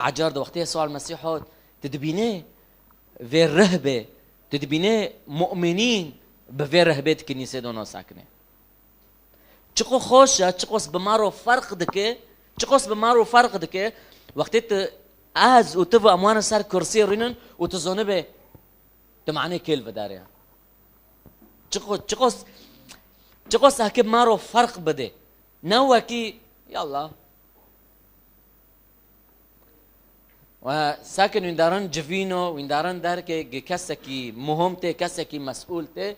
عجار ده وقت يسوع المسيح هاد تدبينه في الرهبة تدبينه مؤمنين بفي رهبة كنيسة دونا ساكنة چقو خوشه چقوس بمارو فرق دکه چقوس بمارو فرق دکه وقتی ت از و تبا اموان سر کرسی رینن و تزونه به تمعنی کل بداره چقوس هکه مارو فرق بده نو کی یالله و ساکن ویندارن جوینو ویندارن در که کسی کی مهم ته کسی کی مسئول ته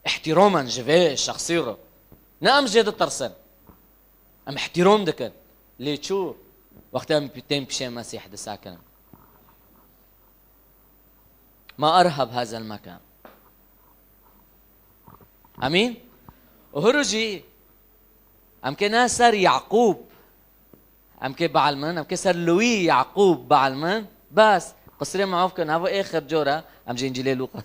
احتراما جوه شخصي رو نعم جد الترسن ام احترام دكن ليه شو وقتها بيتم بشيء مسيح ده ساكن ما ارهب هذا المكان امين وهرجي ام كنا سر يعقوب ام كي بعلمن ام كي سر لوي يعقوب بعلمن بس قصري معوف كان هو اخر جوره ام جنجلي لوقا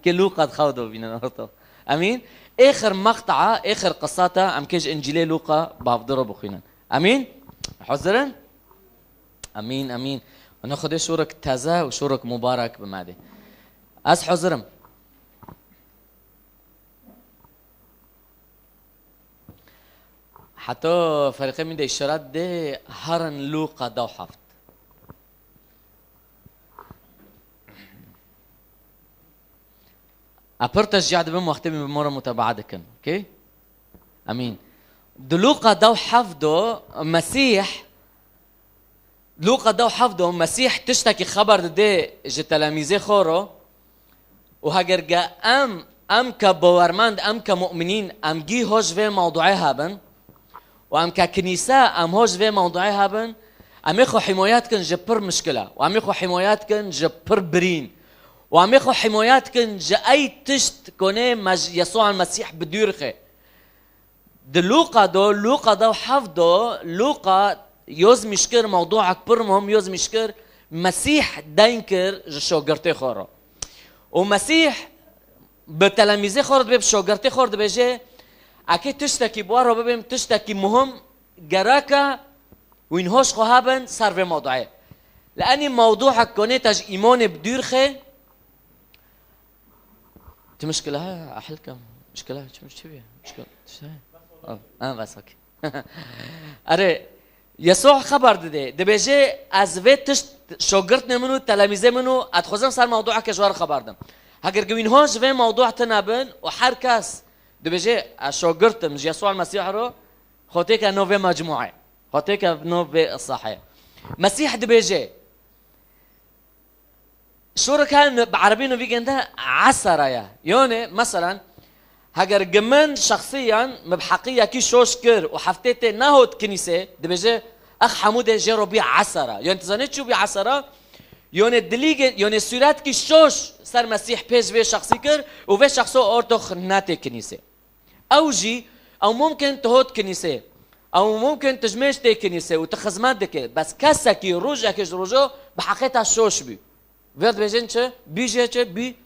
كلو قد خاضوا بينا نهارده امين اخر مقطعه اخر قصاتها ام كيج انجيلي لوقا بافضروا بخينا امين حضرن امين امين وناخذ شورك تازه وشورك مبارك بماده از حضرم حتى فريقين من الاشارات دي هرن لوقا دو حفت أبرتش جعد بهم واختمي بمرة متابعة كن، أوكي؟ أمين. دلوقا دو حفظه مسيح لوقا دو حفظه مسيح تشتكي خبر ده تلاميذه خورو وهاجر جا أم كبوارماند أم كمؤمنين أم جي هوش في موضوعي هابن وأم ككنيسة أم هوش في موضوعي هابن أم يخو حمايات كن جبر مشكلة وأم يخو حمايات كن جبر برين وعم ياخذ حمايات كن جاي تشت كونه يسوع المسيح بديرخه دلوقا دو حفظه لوقا يوز مشكر موضوع اكبر مهم يوز مشكر مسيح دينكر شوغرتي خورو ومسيح بتلاميذه خورد بيب شوغرتي خورد بيجي اكيد تشتكي بوارو بيم تشتكي مهم جراكا وين هوش خهابن صار في موضوعه لاني موضوعك كونه تج ايمان بديرخه دي مشكلة أحلكم مشكلة مش تبيه مشكلة بس أوكي أري يسوع خبر ده بيجي أزفيت شوغرتنا منو تلاميذه منو أتخزم صار موضوعك جوار خبر ده هاجر جوين هوش في موضوع تنابن وحركاس ده بيجي شوغرت مش يسوع المسيح رو خطيك إنه في مجموعة خطيك إنه في الصحيح مسيح ده بيجي شو كان بعربينه في جنده عسرة يوني مثلا هاجر جمن شخصيا مبحقية كي شوشكر وحفتيته نهود كنيسة دبجة أخ حمودة جرو بي عسرة يوني تزانيت شو بي عسرة يوني الدليجة يوني سورات كي شوش صار مسيح بيز في شخصي كر وفي شخصه أورتوخ ناتي كنيسة أوجي أو ممكن تهود كنيسة أو ممكن تجمعش تي كنيسة وتخزمات دكي بس كاسا كي روجا كيش روجو بحقيقة شوش بي وقت بيجين چه بيجي چه بي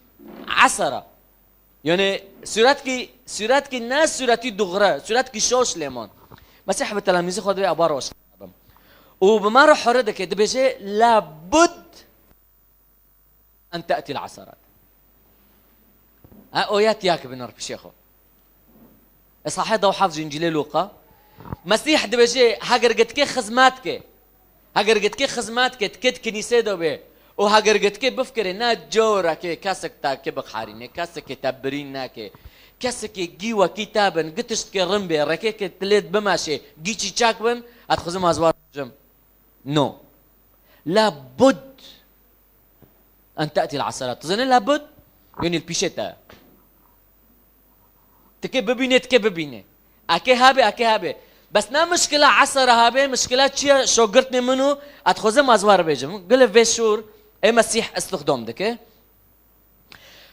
عسرة يعني سورات كي ناس سوراتي دغرة سورات كي شوش ليمون مسيح بالتلاميذ خد بي عبارة وش وبمرة حرة كده بيجي لابد أن تأتي العسرات أويات ياك بنار بشيخو صحيح ده وحافظ إنجيل لوقا مسيح ده بيجي هاجر قد كي خزماتك هاجر قد كي خزماتك تكد كنيسة ده بيه وهاجر قد كي بفكر إنها جورة كي كاسك تاكي بخاريني كاسك تبرين ناكي كاسك جيوا كتابا قتشت كي رمبي ركيك تليد بماشي جيتشي تشاكبن أتخزم أزوار جم نو لابد أن تأتي العسرات تظن لابد يعني البيشتا تكي ببيني أكي هابي بس نا مشكلة عسرة هابي مشكلة شيء شوقرتني منه أتخزم أزوار بيجم قل في شور اي مسيح استخدام دكه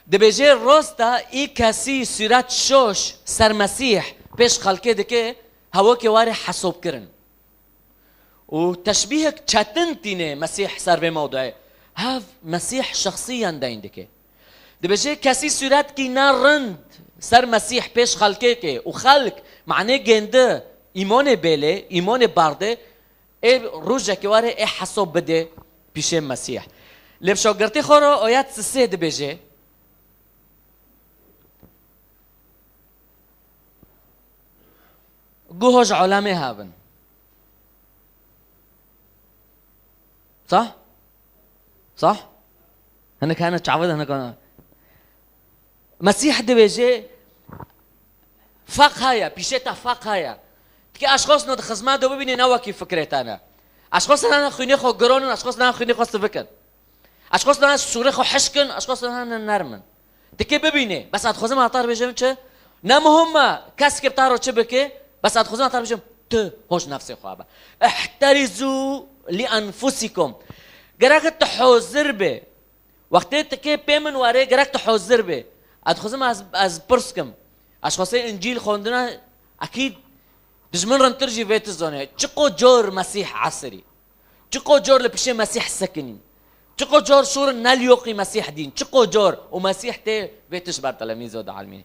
دبيجي روستا اي كاسي سيرات شوش سر مسيح بيش خلقه دكه هوا كي واري حسوب كرن وتشبيهك تشاتنتينه مسيح سر في موضوعه هاف مسيح شخصيا داين دكه دبيجي كاسي سيرات كي نارند سر مسيح بيش خلقه وخلق معناه جنده ایمان بله ایمان برده ای روزه که واره ای حساب بده پیش مسیح لب شاگرتی خورا آیت سه بجه گوهج علامه هابن صح؟ صح؟ هنا كانت تعود هنا كان مسيح دبيجي فاق هيا بيشتا فاق هيا تكي اشخاص ند خدمات دو ببيني نوا كيف فكرت انا اشخاص انا خوني خو جرون اشخاص انا خوني خو سفكن اشخاص انا سوري خو حشكن اشخاص انا نرمن تكي ببيني بس ادخزم اطار بيجم تش نم هم كاسك بتارو تشبكي بس ادخزم اطار بيجم ت هوش نفسي خوابه احترزوا لانفسكم جراك تحوزر به وقت تكي بيمن واري جراك تحوزر به ادخزم از برسكم اشخاص انجيل خوندنا اكيد دجمن رنترجي بيت الزونه تشقو جور مسيح عصري تشقو جور لبشي مسيح سكنين تشقو جور شور ناليوقي مسيح دين تشقو جور ومسيح تي بيتش بار تلاميذ ود علمين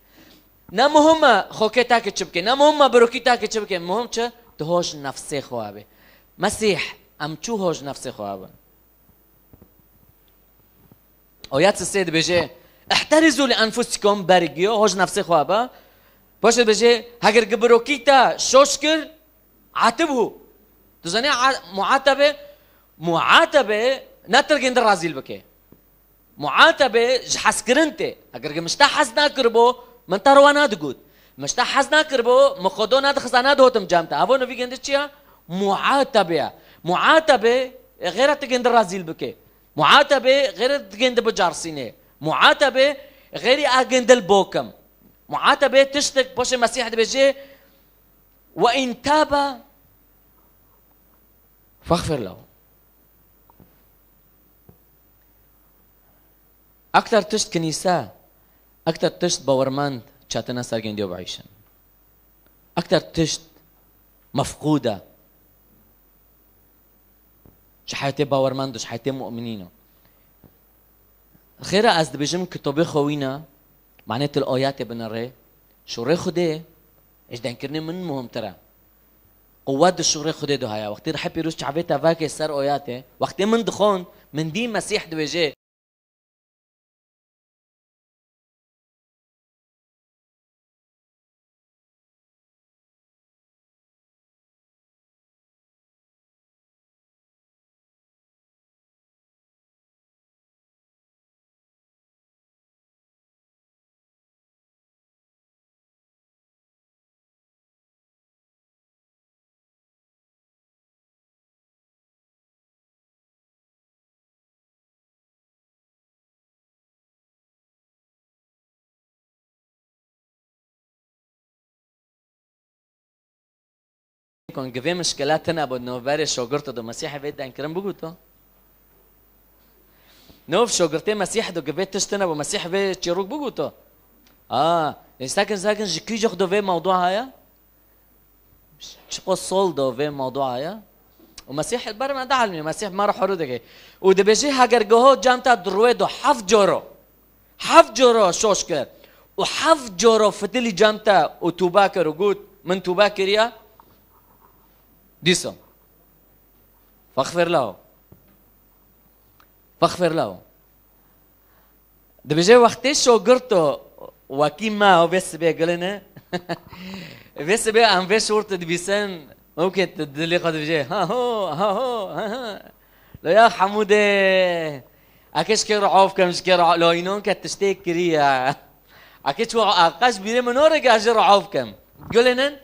نم هم خوكتاك تشبكي نم هم بروكيتاك تشبكي مهم تش تهوش نفسي خوابه مسيح ام چو هوش نفسي خوابه آیت السيد بيجي احترزوا لانفسكم برگيو هوش نفسي خوابه باش بيجي هاگر گبروكيتا شوشكر عاتبه تزني معاتبه نترگند رازيل بكي معاتبه حسكرنته اگر مشتا حزنا كربو من تروانا دغود مشتا حزنا كربو مخدونا دخزانا دوتم جامتا ابو نبي گند چيا معاتبه غير تگند رازيل بكي معاتبه غير تگند بجارسينه معاتبه غير اگند البوكم معاتبه تشتك باش المسيح بيجي وان تاب فاغفر له اكثر تشت كنيسه اكثر تشت باورماند چاتنا سرگنديو بعيشن اكثر تشت مفقوده شحيتي باورماند شحيتي مؤمنين خير از بيجم كتابي خوينا معنات الآيات بنرى شوري خده ايش دنكرني من مهم ترى قوات الشوري خده دو هيا وقت رح بيروش تعبيتها فاكي سر آياته وقت من دخون من دين مسيح دوجه كون جفي مشكلات انا بدنا باري شوغرت دو مسيح بيد انكرم بقولته نوف شوغرتي مسيح دو جفي تشتنا بمسيح بي تشيروك بقولته ساكن جكي جخ دو في موضوع هيا شقو صول دو في موضوع هيا ومسيح البر ما دعلني المسيح ما راح يردك وده بيجي هاجر جهو جامتا درويدو حف جورو شوشكر وحف جورو فتلي جامتا وتوباكر وقول من توباكريا ديسو فاغفر له ده بيجي وقتي شوغرتو وكيما وبس بيقولنا بس بي ام في شورت دبيسن ممكن تدلي قد بيجي ها هو لا يا حموده اكيش كير عوف كمش كير لو ينون كتشتيك كريا اكيش اقاش بيري منورك اجر عوف كم تقولنا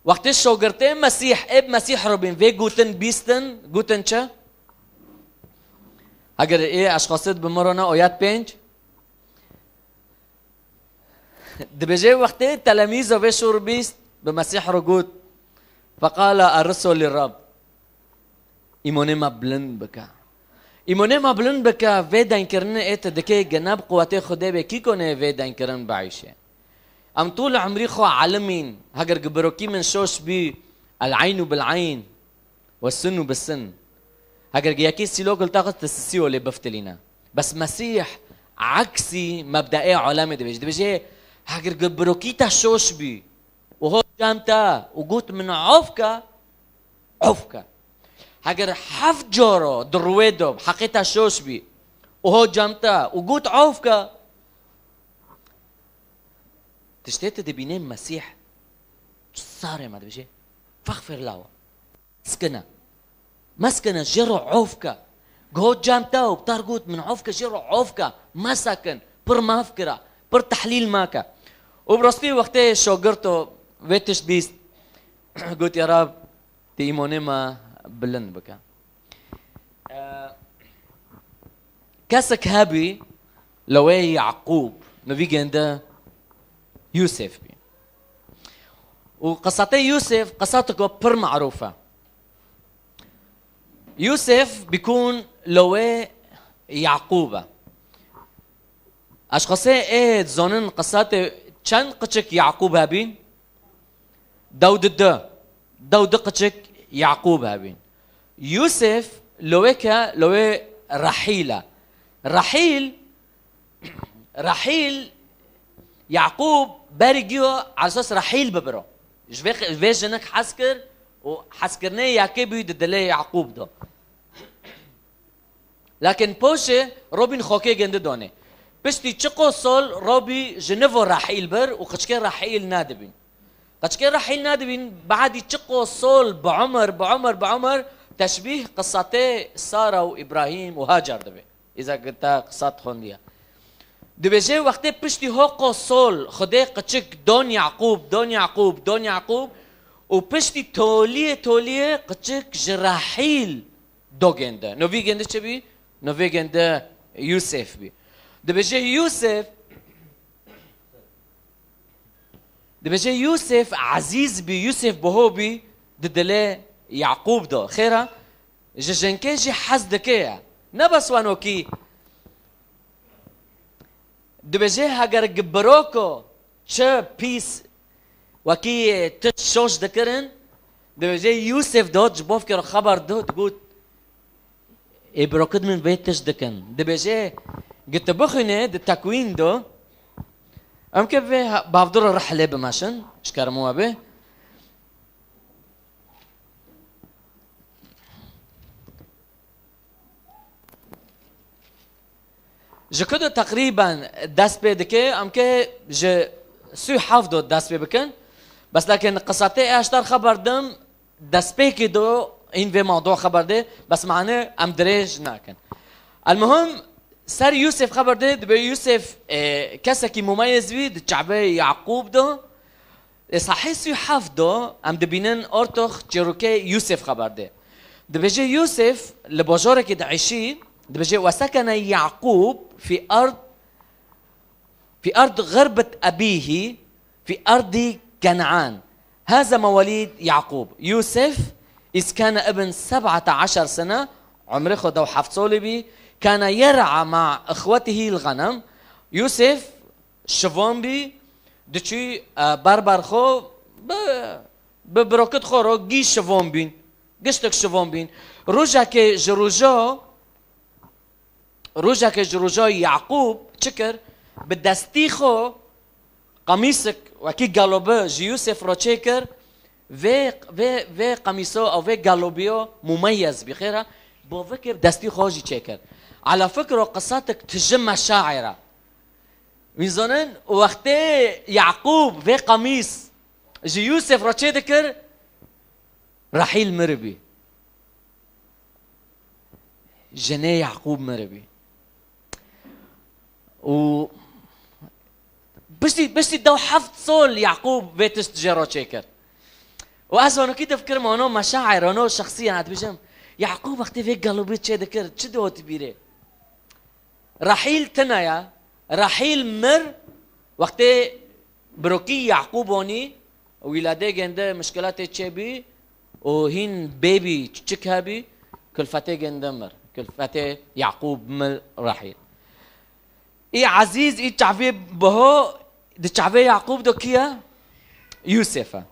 وقت الشوغرتين مسيح اب مسيح روبين في جوتن بيستن جوتن چه اگر ايه اشخاصات بمرنا آيات 5 دبجي وقت تلاميذ في شور بيست بمسيح رجوت فقال الرسول للرب ايموني ما بلند بك في دانكرن ايت دكي جناب قواتي خدي بكي كونه في دانكرن بعيشه ام طول عمري خو علمين هاجر جبروكي من شوش بي العين بالعين والسن بالسن هاجر جياكي سيلوك التاقت تسسيو اللي بفتلينا بس مسيح عكسي مبدئي علامة دبيجي هاجر جبروكي تشوش بي وهو جامتا وقوت من عفكة هاگر حفت جارو درويدو بحقيقة شوش بي وهو جامتا وقوت عفكة تشتيت دي بينام مسيح صار ما بيجي فغفر له مسكنة جرو عفكة قوت جامتا وبترقوت من عفكة جرو عفكة مسكن بر مفكرة بر تحليل ماكا وبرصتي وقتها شوقرته ويتش بيست قلت يا رب تيموني ما بلن بكا كاسك هابي لوي يعقوب نبيجي عند يوسف بي وقصتي يوسف قصته بر معروفة يوسف بيكون لوي يعقوبة اشخاصي ايه زونن قصاتي چند قچك يعقوب هابين داود قچك يعقوب هابين يوسف لوي رحيل يعقوب بارجيو على اساس رحيل ببرو جوي جنك حسكر وحسكرني يعقوب ددلي يعقوب ده لكن بوشي روبين خوكي جند دوني بشتي تشقو صول روبي جنيفو رحيل بر وقشكي رحيل نادبين قشكي رحيل نادبين بعد تشقو صول بعمر تشبيه قصتي سارة وإبراهيم وهاجر دبي إذا قلت قصات خوندية دبيجي وقتي بشتي هوقو صول خدي قشك دون يعقوب وبشتي توليه قشك جرحيل دو جنده نوفي جنده شبي نوفي جنده يوسف بي دبيجي يوسف عزيز بيوسف بهوبي ددلي يعقوب ده خيرا جنكيجي حزدكيا نبس وانوكي دبيجي هاگر جبروكو چه بيس وكي تشوش دكرن دبيجي يوسف ده جبوف كر خبر ده تقول إبروكد من بيت تشدكن دبيجي قلت بخني التكوين ده ام كيف بافضل الرحله بماشن اشكرموها به جكدو تقريبا داس بيدكي ام كي ج سو حافظو داس بيبكن بس لكن قصتي اشتر خبر دم داس بيكي دو ان في موضوع خبر ده بس معناه ام دريج ناكن المهم صار يوسف خبر ده يوسف كسكي مميز بي الشعبي يعقوب ده صحيح يحفظه ام دبينن اورتوخ تشيروكي يوسف خبر ده بيجي يوسف لبجوره كده عيشي بيجي وسكن يعقوب في ارض غربة ابيه في ارض كنعان هذا مواليد يعقوب يوسف اذ كان ابن 17 سنة عمره خده وحفظولي بي كان يرعى مع اخوته الغنم يوسف شفومبي دچی بربر خو ببروكت خورو گیش شفومبین گشتک شفومبین روزا که جروجا يعقوب چکر بدستی خو قميصك وكي قالوبه يوسف رو چکر و قميصو او و قالوبيو مميز بخيره بو فكر دستي خوجي چکر على فكره قصتك تجمع شاعره میزنن وقتی يعقوب و قميص جي يوسف رو چه دکر رحيل مربي جنه يعقوب مربي و بشتي دو حفظ صول يعقوب بيتش تجارو چكر وازونو كده فكر مانو مشاعر انو شخصيا هتبجم يعقوب وقتی في قلبي چه دکر چه دوت بيره رحيل تنايا رحيل مر وقتی بروكي يعقوبوني ولاده جنده مشكلات تشبي وهين بيبي تشكهبي كلفته جنده مر كلفته يعقوب مر رحيل اي عزيز اي تعفي بهو دي تعفي يعقوب دو كيا يوسف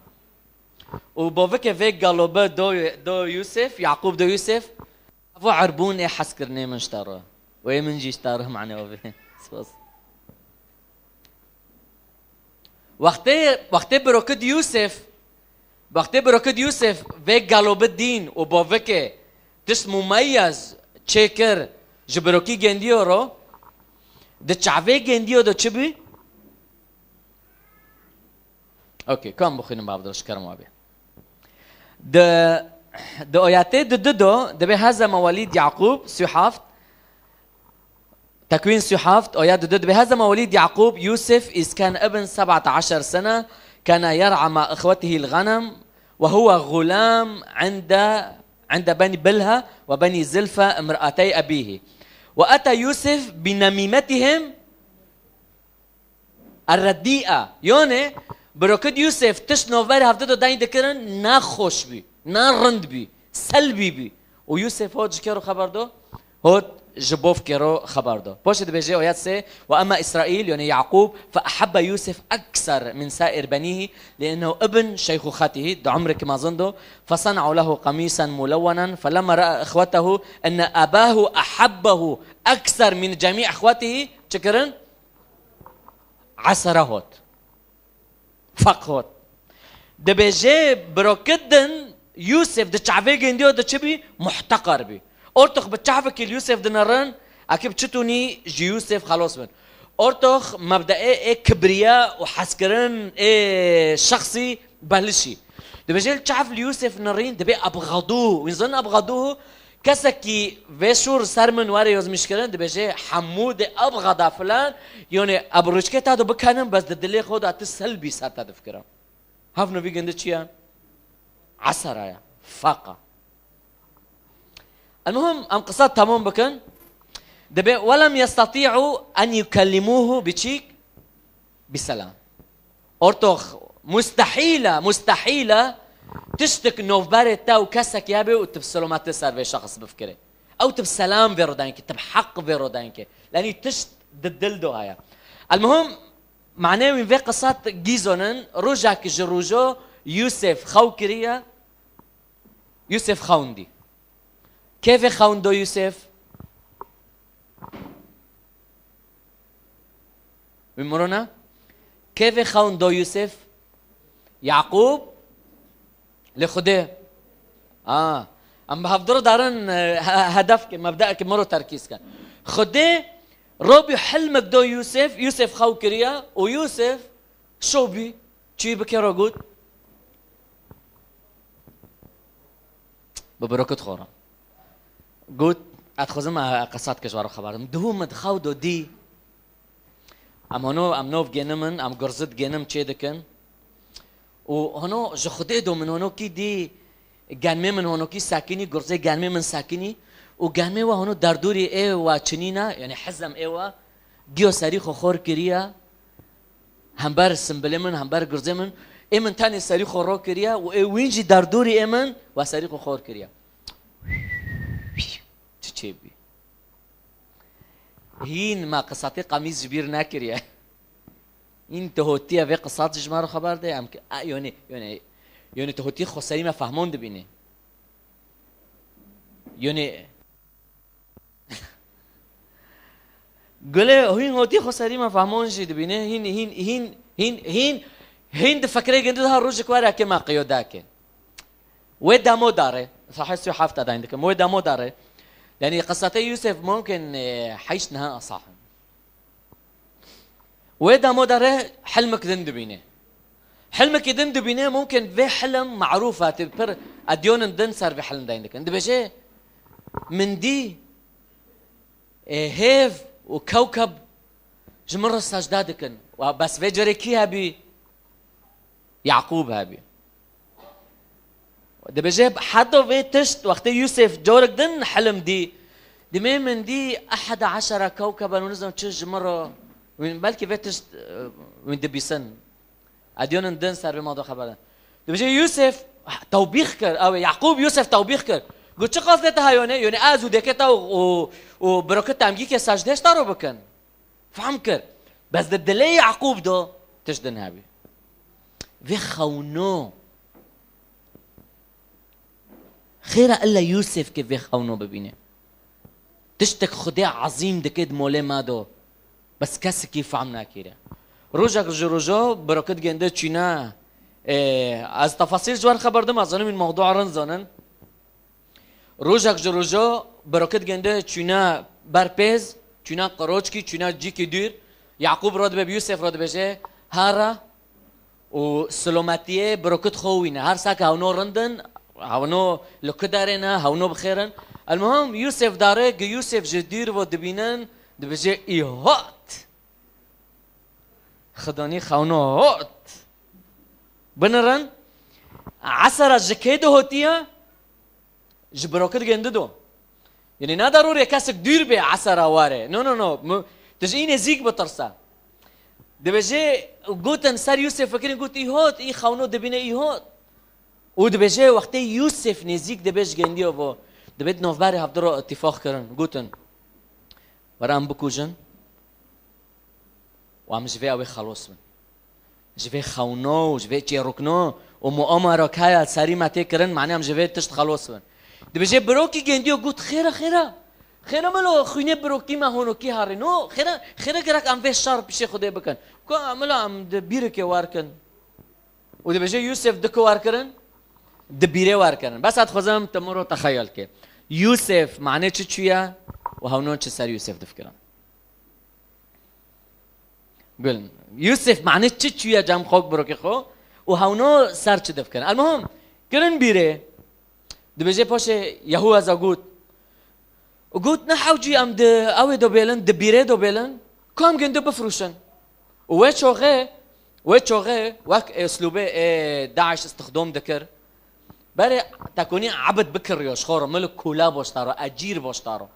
وبوفك في قالوبه دو يوسف يعقوب دو يوسف افو عربون اي حسكرني من اشترى وي من جي اشترى معنا وفي وقتی بروکد یوسف و گالوب الدین و باوکه تش مميز تشيكر جبروكي جنديو رو ده چاوه جنديو ده چه بي؟ اوكي كم بخينم بابدرش كرم وابي ده آياته ده به هذا مواليد يعقوب سيحافت تكوين سيحافت آيات ده به هذا مواليد يعقوب يوسف إذ كان ابن 17 سنة كان يرعى مع إخوته الغنم وهو غلام عند بني بلها وبني زلفة امرأتي أبيه وأتى يوسف بنميمتهم الرديئة يوني بروكد يوسف تشنو فير هفدو داين دكرن نا خوش بي نا رند بي سلبي بي ويوسف هو جكيرو خبر دو هو جبوف كيرو خبر دو بوشد بيجي آيات سي وأما إسرائيل يعني يعقوب فأحب يوسف أكثر من سائر بنيه لأنه ابن شيخوخته ده عمرك ما ظنده فصنعوا له قميصا ملونا فلما رأى إخوته أن أباه أحبه أكثر من جميع إخوته شكرا عسرهوت فقهوت ده بيجي بروكدن يوسف ده شعبي جنديو ده شبي محتقر بي أرتخ بتشعفك اليوسف دنرن أكيد بتشتوني جي يوسف خلاص من أرتخ مبدأ إيه كبرياء وحسكرن إيه شخصي بلشي ده بيجي تشعف اليوسف نرين ده بي أبغضوه ويظن أبغضوه كسكي فيشور سرمن واريوز مشكلة ده بيجي حمود أبغض فلان يعني أبروشكي تادو بكانم بس ده دليل خود أتسلبي صار تاد فكرة هافنو في جندت شيء عسرايا فاقة المهم أم قصة تمام بكن دبي ولم يستطيعوا أن يكلموه بشيك بسلام أرتوخ مستحيلة تشتك نوفباري تاو كسك يابي وتبسلو ما تسر في شخص بفكره أو تبسلام في رودانك تبحق في رودانك لأني تشت ددلدو هاي المهم معناه من في قصة جيزونن رجعك جروجو يوسف خوكريا يوسف خوندي كيف خوندو يوسف؟ بمرنا كيف خوندو يوسف؟ يعقوب لخده أم بحضر دارن هدفك مبدأك مرو تركيز كان خده ربي حلمك دو يوسف خو كريا ويوسف شو بي؟ چی بکره گود؟ ببرکت خورم گود اتخوزم قصات کشور خبرم دوم دخاو دو دی ام نوف گنمن ام گرزت گنم چه دکن و هنو جخده دو من هنو کی دی گنمه من هنو کی ساکنی گرزه گنمه من ساکنی و گنمه و هنو دردوری ای و چنینا یعنی حزم ای و گیو سری خور کریا هم بر سنبله من هم بر گرزه من ای من تانی سری خورو کریا و ای وینجی دردوری ای من و سری خور کریا چه بی هین ما قصاتی قمیز جبیر نکریا این تهوتیه و قصات جمارو خبر ده ام یعنی تهوتی خسری ما فهمون دبینه یعنی قله هين هوتي خسري ما فهمون جد بينه هين دفكري جندها روجك ورا كما قيوداك ودا مو داره صحيح سو حافظه عندك ودا مو داره يعني قصتي يوسف ممكن حيشنها صح ودا مو داره حلمك دند بينه حلمك دند بينه ممكن في حلم معروفه تبر اديون دنسر بحلم عندك انت بشي من دي هيف وكوكب جمرة سجدادكن وبس فجري كي هبي يعقوب هبي ده بجيب حدا في تشت وقت يوسف جورك دن حلم دي مين من دي 11 كوكبا ونزم تشج مرة بلكي في تشت من دبيسن اديون دن صار بموضوع خبر ده بجي يوسف توبيخ كر او يعقوب يوسف توبيخ كر قلت شو قصدتها يوني ازو دكتا وبركت امجيك يا سجدش دارو بكن فهم كر بس الدلي يعقوب دو تجدن هابي في خونو خير الا يوسف كيف في خونو ببينه تشتك خداع عظيم دكد مولي ما دو بس كاس كيف عمنا كيرا روجك جروجو بروكت جنده چینا از تفاصیل جوان خبر دم از این موضوع رنزانن روجك جروجو بروكت جنده چینا برپز چینا قروچکی چینا جی کی دیر یعقوب راد به یوسف راد بشه هارا و سلامتیه بروكت خوینه هر ساک هاونو رندن هاونو لکدارنا هاونو بخیرن المهم يوسف داره يوسف جدير و دبینن دبجه ایهات خداني خاونو هات بنرن عسر جكيدو هوتيا جبروكت جنددو يعني نا ضروري كاسك دير بي عسر واره نو تجيني زيك بترسا دبجه قوتن سار يوسف فكرين قلت ايهات اي خاونو دبينه ايهات ودبجه وقتی یوسف نزیک دبش گندی و دبید نوباره هفته اتفاق کردن گوتن ورام بکوجن و هم جوی اوی خلاص من جوی خونو جوی چیروکنو و مؤامره که سری مته کردن معنی هم جوی تشت خلاص من دبجه بروکی گندی و گوت خیره ملو خونه بروکی ما هونو کی هارینو خیره گرک ام به شر پیش خوده بکن کو عملا ام دبیره که وار کن و دبجه یوسف دکو وار کردن دبیره وار کردن بس ات خوزم تمرو تخیل که یوسف معنی چی چیه و هونو چه سر یوسف دفکرن قلن یوسف معنی چی چیه جام خوک بروکی خو و هونو سر چه دفکرن المهم کرن بیره دبجه پاشه یهو از اگود وقلت نحوجي ام اوي دوبيلن دبيري دوبيلن كم جندو بفروشن وشوغي وك اسلوبه داعش استخدام ذكر بري تكوني عبد بكر يوش خور ملك كولا بوشتارو اجير بوشتارو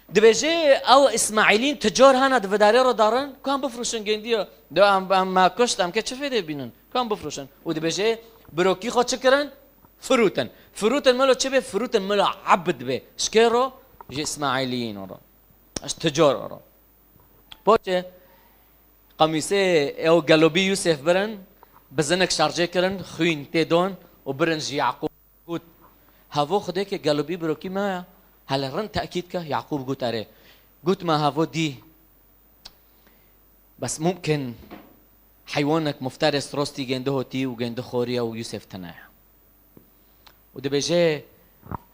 دبيجي او اسماعيلين تجار هنا دفداري رو دارن كم بفروشن جنديو دو ام ما كشت ام كتشفيده بينن كم بفروشن ودبيجي بروكي خو تشكرن فروتن ملو تشبه فروتن ملو عبد به شكيرو جي اسماعيليين ورا اش تجار ورا بوچه قميصه او قلبي يوسف برن بزنك شارجه كرن خوين تيدون وبرن جي يعقوب قلت هافو خدك قلبي بروكي ما هل رن تاكيد كه يعقوب قلت اره قلت ما هافو دي بس ممكن حيوانك مفترس روستي جنده تي وجنده خوريا ويوسف تناح وده بيجي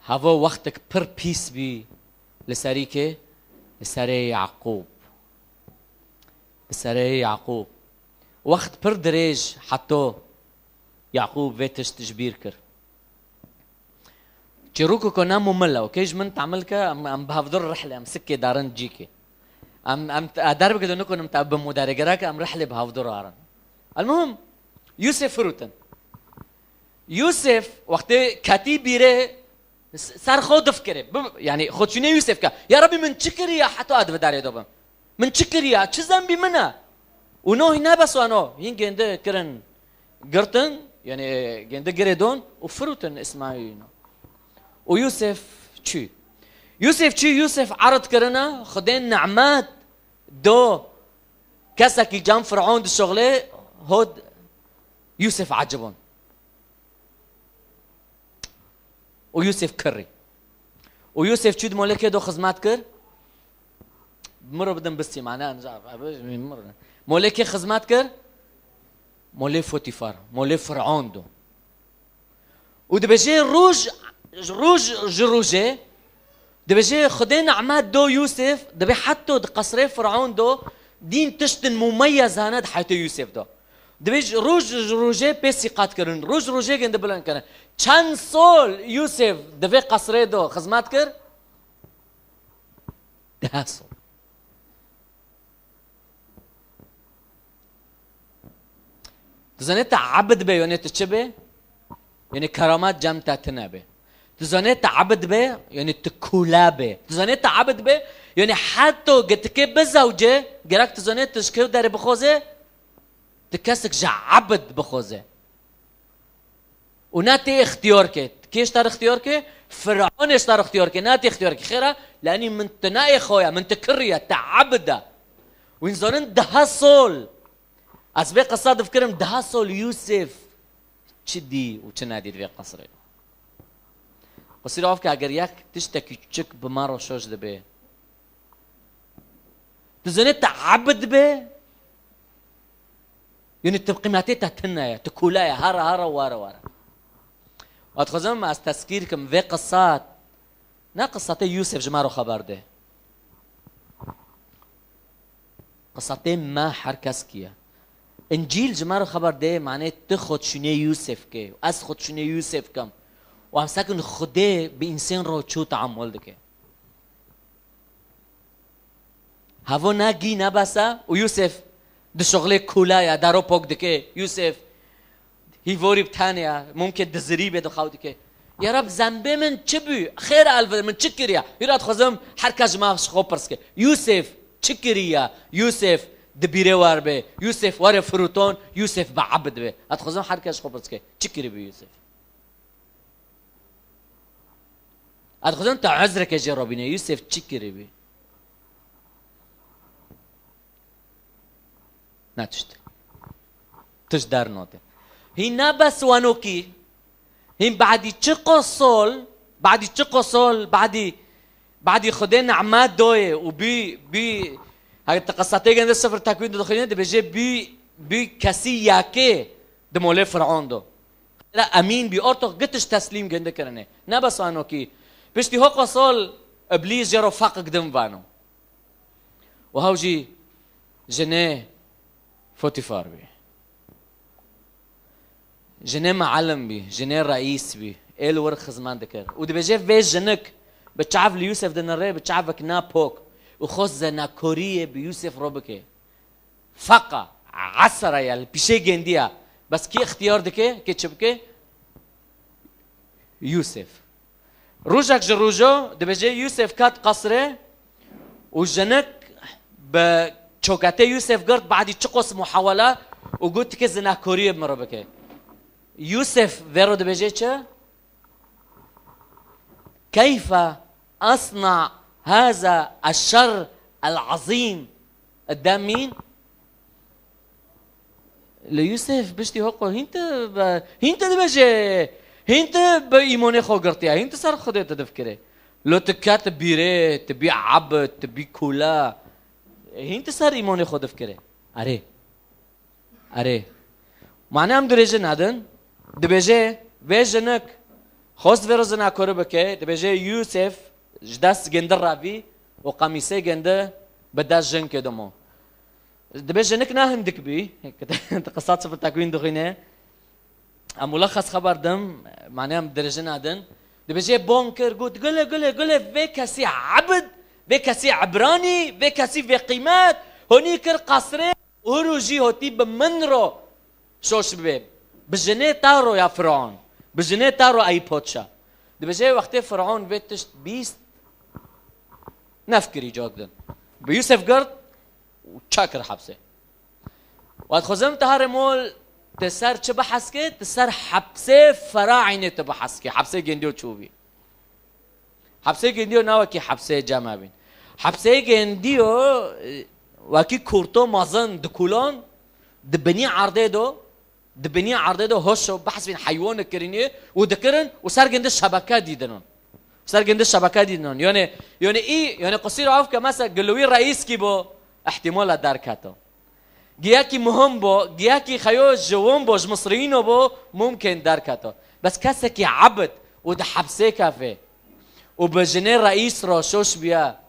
هافو وقتك پر بيس بي لسريكه لسري يعقوب وقت پر دريج حتى يعقوب فيتش تجبير كر جروكو كنا مملا وكيج من تعمل كا ام بهفضل رحله ام سكه دارن جيكي ام ادرب كده نكون متعب مدارجراك ام رحله بهفضل رارن المهم يوسف فروتن يوسف وقت كاتيبيره صار خود فكره يعني خود شنو يوسف كا يا ربي من شكر يا حتى ادف داري دوبم من شكر يا شو ذنبي منها ونو هنا بس وانو هين جنده كرن قرتن يعني جنده جريدون وفروتن اسماعيل ويوسف يوسف عرض كرنا خدين نعمات دو كسك جام فرعون الشغله هود يوسف عجبون ويوسف كري ويوسف شد مولك دو خدمات كر مرة بدن بسي معناها نجعب مرة مولك خدمات كر مولي فوتيفار مولي فرعون دو ودبجي روج جروجي دبجي خدين عماد دو يوسف دبي حطوا قصري فرعون دو دين تشتن مميز هاند حيث يوسف دو دبيج روجي بيسي قات كرن روجي جند بلان كرن چند سال يوسف دبي قصري دو خدمات كر 10 سال تزنيت عبد به يعني تشبه يعني كرامات جمتا تنبه تزنيت عبد به يعني تكولابه تزنيت عبد به يعني حتى قتك بزوجه جراك تزنيت تشكيو دار بخوزه تكسك جا عبد بخوزه وناتي اختيارك كيش تار اختيارك فرعون اشتار اختيارك ناتي اختيارك خيره لاني من تناي خويا من تكريه تعبده وين زنن 10 سال اسبق قصاد فكرم 10 سال يوسف چدي وچنادي في قصري قصير عارف که اگر یک تشتكي چك بمارو شوش دبه تزنه تعبد به یعنی تبقیماتی تهتنه تکولای هر واره واتخوزم از تذکیر کم و قصات نه قصات یوسف جمارو خبر ده قصات ما هر کس کیه انجیل جمارو خبر ده معنی تو خود شونه یوسف که و از خود شونه یوسف کم و هم سکن خوده به انسان رو چو تعامل ده که هوا نگی نبسه و یوسف ده شغله کولای درو پاک ده که یوسف هیواری بتانیا ممکن دزری بده خواهد که یا رب زنبه من چه بی خیر البته من چه کریه یرات خزم هر کس جماعش خوب پرس که یوسف چه کریه یوسف دبیره وار به یوسف وار فروتون یوسف بعبد به ات خزم هر کس خوب پرس که چه کری به یوسف ات خزم تا عذر که جرابینه یوسف چه کری به نتشت تش در نوته هنا بس وانوكي هين بعدي چه قصول بعدي خدين عماد دوي وبي هاي تقصتي عند السفر تكوين دخلين ده بيجي بي كسي ياكي ده مولى فرعون دو لا امين بي اورتو قتش تسليم عند كرنه نا بس وانوكي بيشتي هو قصول ابليس جرو فاق قدم بانو وهوجي جنيه فوتيفار بي جنيه معلم بي جنيه رئيس بي ايه الورق خزمان دكر ودي بيجي فيش جنك بتشعف ليوسف دنري بتشعفك نابوك وخزنا كوريه بيوسف روبكي فقا عصر يا بيشي جنديا بس كي اختيار دكي كي تشبكي يوسف روجك جروجو دي بيجي يوسف كات قصره وجنك بشوكاتي يوسف قرد بعد تشقص محاوله وقلت كزنا كوريه بمربكي يوسف فيرو دبيجيتشا كيف أصنع هذا الشر العظيم قدام مين؟ ليوسف بشتي هوقو هنت دبيجي هنت بإيموني خو قرتيا هنت صار خديت تفكري لو تكات بيري تبي عبد تبي كولا هنت صار إيموني خو تفكري أري معناه مدرجة نادن دبيجي بيجنك خوست فيروزنا كوربكي دبيجي يوسف جداس جندر رافي وقميصي جند بداس جن كدمو دبيجنك ناهندك بي انت قصات سفر تكوين دخينه ملخص خبر دم معناه مدرجة نادن دبيجي بونكر قول فيكاسي عبد فيكاسي عبراني فيكاسي في قيمات هونيكر قصري وروجي هوتي بمنرو شوش بيب بجنيه تارو يا فرعون بجنيه تارو اي بوتشا دي بجي وقت فرعون بيتش بيست نفكري جوجدن بيوسف قرد وشاكر حبسه وقت خزم تهار مول تسار چه بحسكي تسار حبسه فراعنه تبحسكي حبسه جنديو تشوفي حبسه جنديو ناوكي حبسه جامع بين حبسه جنديو وكي كورتو مازن دكولون دبني عرضه دو هوشو بحث بين حيوان كرينيه ودكرن وصار جند الشبكات ديدنون يعني ايه يعني قصير عارف كمثلا قلوي رئيس كيبو احتمال داركاتو جياكي مهم بو جياكي خيو جوون بو مصريين بو ممكن داركاتو بس كاسكي عبد وده حبسه كافي وبجنين رئيس روشوش بيا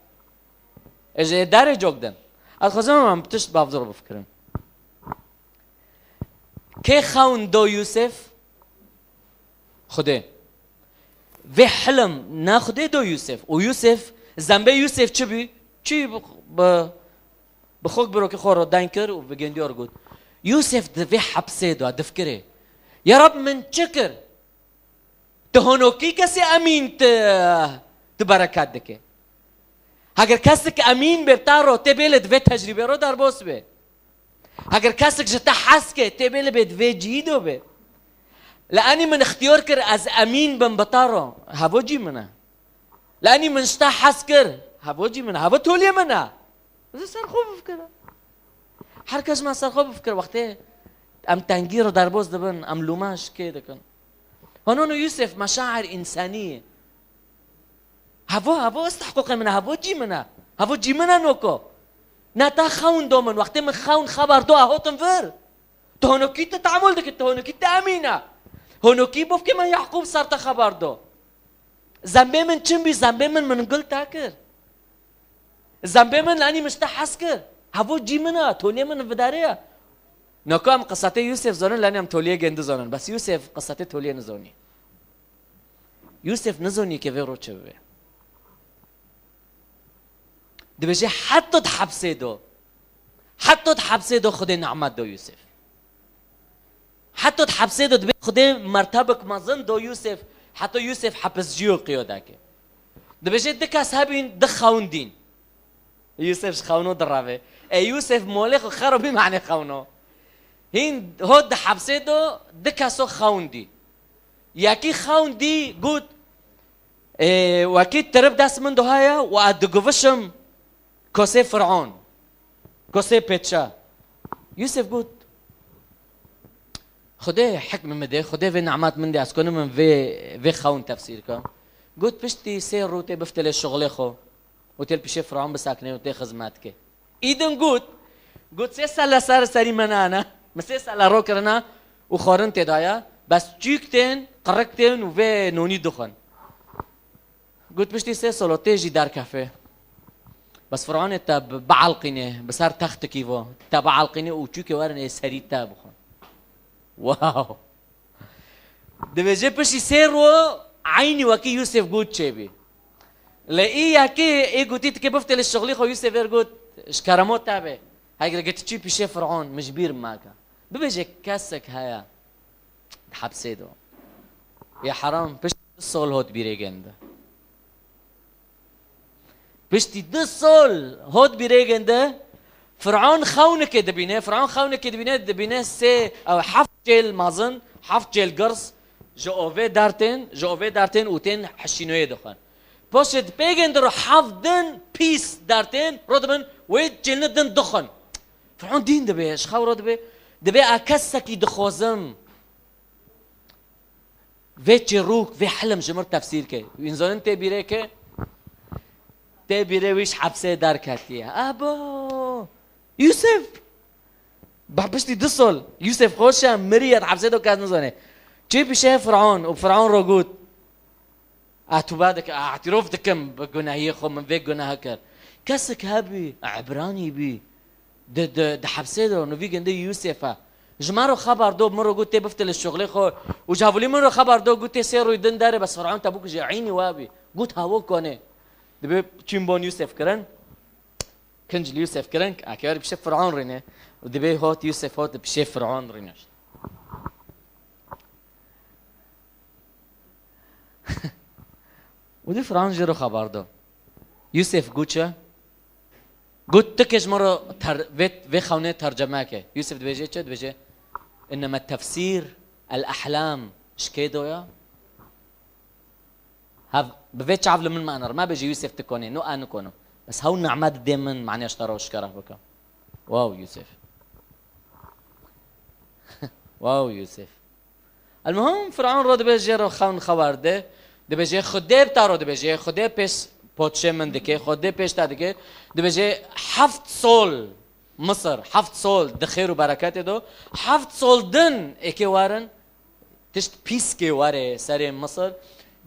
اجي داري جوجدن الخزم ما بتش بافضل بفكرن كي خاون دو يوسف خده في حلم ناخده دو يوسف ويوسف زنبه يوسف چی بخوك بروكي خورو داينكر وبجندي أرجود يوسف في حبسه دو دفكره يا رب من شكر تهونوكي كسي أمين تبركات دكه اگر کسک امین ببتارو تبیلد و تجربه رو در باس به اگر کسک جتا حس که تبیل بد و جیدو به لانی من اختیار کر از امین بم بتارو هوا جی منه لانی من شتا حس کر هوا جی منه هوا تولی منه سر خوب بفکره هر کس ما سر خوب بفکر وقتی ام تنگی رو در باس دبن ام لوماش که دکن هنونو یوسف مشاعر انسانیه هوا استحقاق منه هوا جی منه نوکو نه تا خون دومن وقتی من خون خبر دو اهاتم ور تهونوکی تعامل دکت تهونوکی تأمینه هونوکی بوف که من یعقوب سرت خبر دو زنبه من چن بی زنبه من قل تاکر زنبه من لانی مشتحس کر هفو جی منه تولیه من بداره نکو هم قصت یوسف زنن لانی هم تولیه گنده زنن بس یوسف قصت تولیه نزونی یوسف نزونی که وی رو چه بی دی بشه حتی تحبسه دو خود نعمت دو یوسف حتی تحبسه دو دبی خود مرتبک مزن دو یوسف حتی یوسف حبس جیو قیاده که دی بشه دکس هبین دخوندین یوسف خونو درابه ای یوسف مولخ خرابی معنی خونو هین هود حبسه دو دکسو خوندی یکی خوندی گود وکی ترب دست من دو هایا و ادگوشم کاسه فرعون کاسه پتشا یوسف گود خدا حکم مده خدا و نعمت من دی از کنم من و خون تفسیر کن گود پشتی سه روته بفتل شغله خو و تل پیش فرعون بسکنه و تی خدمت که ایدن گود سه سال سری منانه مسه سال رو کرنا و خورن تدایا بس چیکتن قرقتن و نونی دخن گود پشتی سه سال تیجی در کافه بس فرعون تب بعلقینه بسر تخت کیوا تب بعلقینه و چیک ورن سری تب خون واو دوجه پشتی سه رو عینی وکی یوسف گود چه بی لئی یکی ای گوتیت که بفتل الشغلی خو یوسف ورگود اشکرموت تابه هاي قلت چی پیش فرعون مجبیر ماکا ببیجه کسک هیا حبسه دو یا حرام پشتی دو سال هود بیره گنده پشتی دو سال هود بیره گنده فرعون خونه که دبینه سه او حفت جیل مازن حفت جیل گرس جووه دارتن اوتن حشینوی دخن پشت بیگند رو حفظن پیس دارتن رودمن وید جلندن دخن فرعون دین دبی اشخاو رو دبی اکسکی دخوزم ویچ روک وی حلم جمر تفسیر که انزانن تبیره که تبیره ویش حبسه در کتیه ابا یوسف بحبشتی دو سال یوسف خوشم مریت حبسه دو کس نزانه چی پیشه فرعون و فرعون رو گود تو بعدك اعتراف دكم بجناهي خو من فيك جناه كر كسك هبي عبراني بي د حبسه انه في جندي يوسف جمارو خبر دو مره قلت بفتل الشغل خو وجابوا لي مره خبر دو قلت سيروا يدن داري بس فرعون تبوك جعيني وابي قلت هاو كونه دبي تشيمبون يوسف كرن كنج يوسف كرن اكير بشي فرعون رينه ودبي هوت يوسف هوت بشي فرعون رينه ودي فرعون جرو خبر دو يوسف قوتشا قلت تكج مرة في خونة ترجمة كه يوسف دبيجي چه دبيجي إنما التفسير الأحلام شكيدو يا هاف بفيت شعب من معنى ما بيجي يوسف تكوني نو أنا كونه بس هون نعمات دائما معني اشتروا شكره بك واو يوسف واو يوسف المهم فرعون رد بيجي رو خون خبر ده دبیجه خدا بتارو دبیجه خدا پیش پادشه من دکه خدا پیش تا دکه دبیجه 7 سال مصر 7 سال دخیر و برکت دو 7 سال دن اکی وارن تشت پیس که واره سر مصر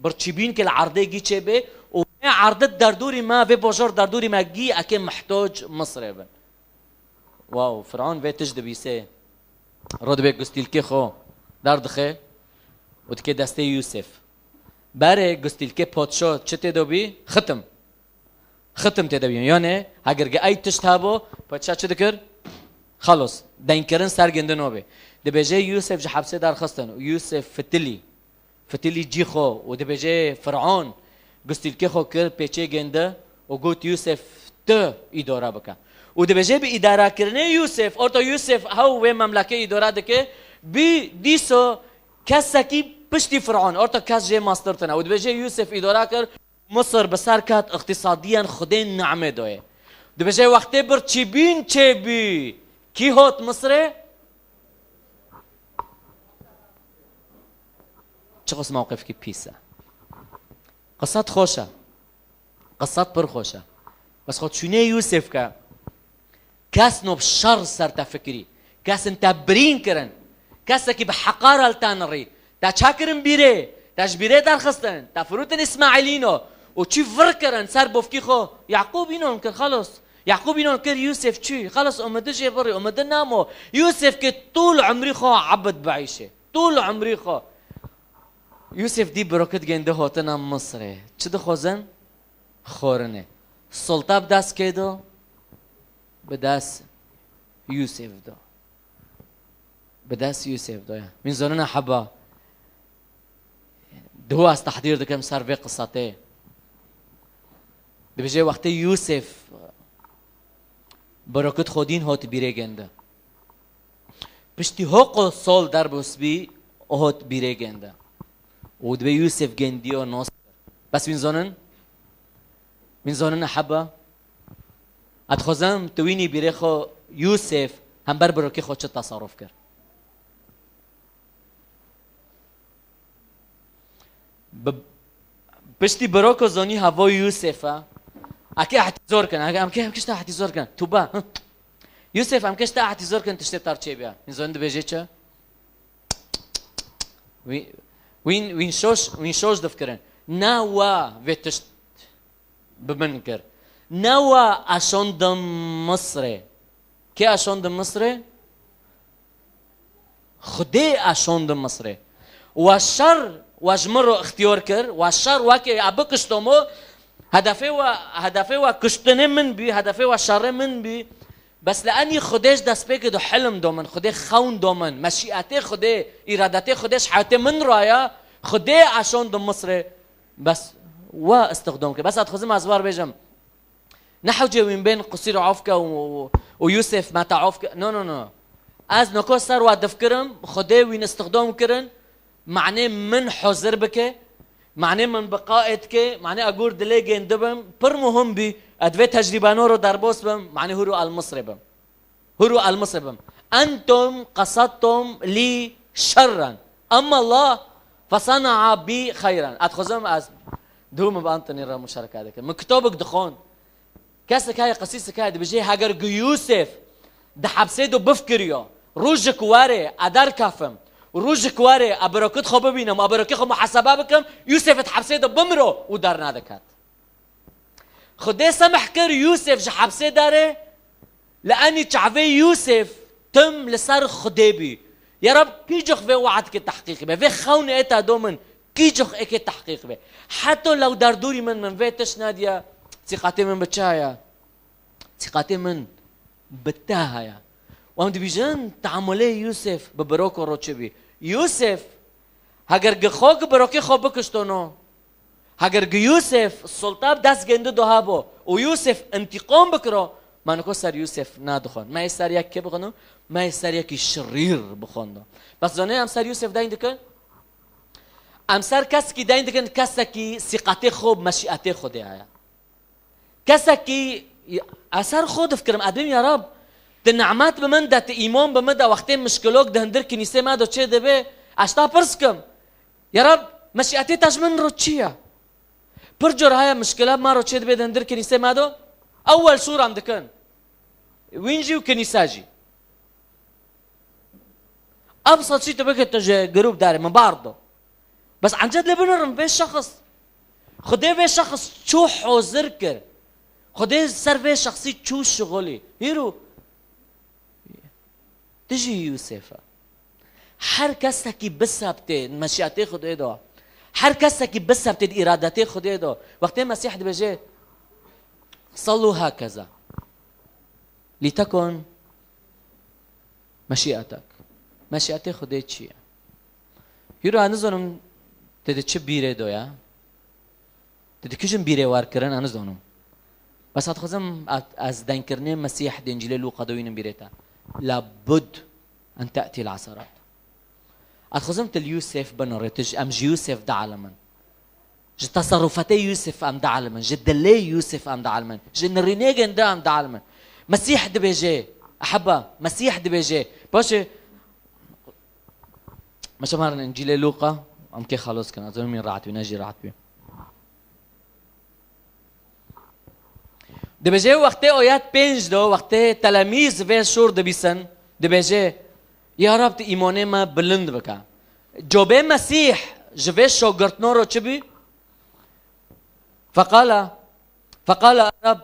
برچیبین که العرضه گی چه به و عرضه در دوری ما و بازار در دوری ما گی اکی محتاج مصر بن واو فرعون و تجد بیسه رد به گستیل که خو در دخه و دکه دسته یوسف باره گستیل که پادشاه چه تدابی ختم تدابی یعنی اگر ای تشت هبو پادشاه چه دکر خلاص دین کرن سرگنده نوبه دبیجه یوسف جه حبسه در خستن و یوسف فتلی جی خو و دبیجه فرعون گستیل که خو کر پیچه گنده و گوت یوسف ته اداره بکن و دبیجه به اداره کرنه یوسف اور تو یوسف هاو و مملکه اداره دکه بی دیسو کسکی پشتی فرعون اور تا کس جه ماستر تنه و دبیجه یوسف اداره کر مصر بسر کات اقتصادیاً خدای نعمه دوه دبیجه وقتی بر چی بین چه بی کی هات مصره چه قسم موقف کی پیسه قصت خوشه قصت پر خوشه بس خود شونه یوسف که کس نو شر سر تفکری كاس انت برين كرن كاسك بحقارة التانري تا شاكرن بيري تاش بيري دار خستن تا فروتن اسماعيلينو وشي فركرن صار بوفكي خو يعقوب ينون كر خلص يعقوب ينون كر يوسف شي خلص امدجي بري امد نامو يوسف كي طول عمري خو عبد بعيشه طول عمري خو يوسف دي بروكت جنده هوتنا مصري چد خوزن خورنه السلطه بداس كيدو بداس يوسف دو بداس يوسف دو من زوننا حبا دهو از تحضير دكم صار في قصته بيجي وقت يوسف بركت خودين هوت بيري جنده بشتي هوقو صول در بسبي هوت بيري جنده ودبي يوسف جنديو نص بس من زونن حبا اتخوزم تويني بيريخو يوسف هم بربركي خو چه تصرف كر بشتي بروكو زوني هاو يوسف اكي احتزور كان ام كشتا احتزور كان توبا يوسف ام كشتا احتزور كان تشتي تارچي بيا من زون دبيجي چه وين شوش دفكرن نوا ويتشت بمنكر نوا اشوند مصري كي اشوند مصري خدي اشوند مصري والشر واجمرو اختيار كر والشر واكي ابكشتمو هدفي وكشتن من بي هدفي وشر من بي بس لاني خديش دسبيك دو حلم دومن خدي خون دومن مشيئتي خدي ارادتي خديش حياتي من رايا خدي عشان دم مصري بس واستخدامك بس اتخزم ازبار بيجم نحو جوين بين قصير عوفكا ويوسف ما تعوفكا نو از نكو صار ودفكرم خدي وين استخدام كرن معناه من حزر بك معناه من بقائتك معناه اقول دلي جندبم پر مهم بي ادوي تجربه نورو دربوس بم معناه هرو المصري بم هرو المصري بم انتم قصدتم لي شرا اما الله فصنع بي خيرا اتخزم از دوم بانتني را مشاركه هذاك مكتوبك دخون كاسك هاي قصيصك هاي بيجي هاجر يوسف ده حبسيدو بفكريو روجك واري ادار كافم وروجك واري ابركت خو ببينم ابركت خو محاسبه بكم يوسف تحبسيدو بمرو ودارنا دكات خدي سمح كر يوسف ج حبسي داره لاني تعفي يوسف تم لصار خديبي يا رب كي جخ في وعدك التحقيق به في خون اتا دومن كي جخ اك التحقيق به حتى لو دردوري من فيتش ناديه ثقتي من بتشايا ثقتي من بتاهيا وام دبيجن تعاملي يوسف ببروكو روتشبي يوسف هاگر گخوگ بروکی خوب بکشتونو هاگر يوسف السلطه دست گنده دوهابو و يوسف انتقام بکرو ما نکو سر يوسف نادخون ما سر یک کی بخونو ما سر یک شریر بخوندو بس زنه ام سر يوسف داین دکن ام سر کس کی داین دکن کس کی ثقته خوب مشیئته خودی آیا کس کی اثر خود فکرم ادم یا رب النعمات بمن ده ايمان بمن ده وقتين مشكلوك ده هندر كنيسه ما ده چه ده به اشتا برسكم يا رب مشيئتي تجمن روتشيا برجر هاي مشكله ما رو چه ده به هندر كنيسه ما ده اول صوره عندكن وين جي وكنيسه جي ابسط شيء تبقى تجي جروب داري من بعضه بس عن جد لبنرم في شخص خدي في شخص شو حوزر كر خدي سر في شخصي شو شغلي هيرو تجي يوسف هر کس کی بسابته مشیئت خدا دو هر کس کی بسابته ارادت خدا دو وقتی مسیح بيجي صلوا هكذا لتكن مشيئتك مشیئت خدا چیه یرو انزونم تد چه بیره دو یا تد کیشم بیره وار کردن انزونم بس اتخزم از دین کردن مسیح د انجیل لوقا دوینم بیرتا لابد أن تأتي العثرات. أتخزمت اليوسف بنورتج أم يوسف دعلمن. جد تصرفاتي يوسف أم دعلمن. جد دلي يوسف أم دعلمن. جد نرينيجن دا أم دعلمن. مسيح دبيجي أحبه مسيح دبيجي. باشي ما شمارن إنجيل لوقا أم كي خلاص كان أظن مين راحت بينجي راحت بيه. دبيجي وقته آيات 5 دو وقته تلاميذ في شور دبيسن دبیجه یا رب تی ایمانه ما بلند بکن. جوبه مسیح جوه شاگردنا رو چه بی؟ فقال رب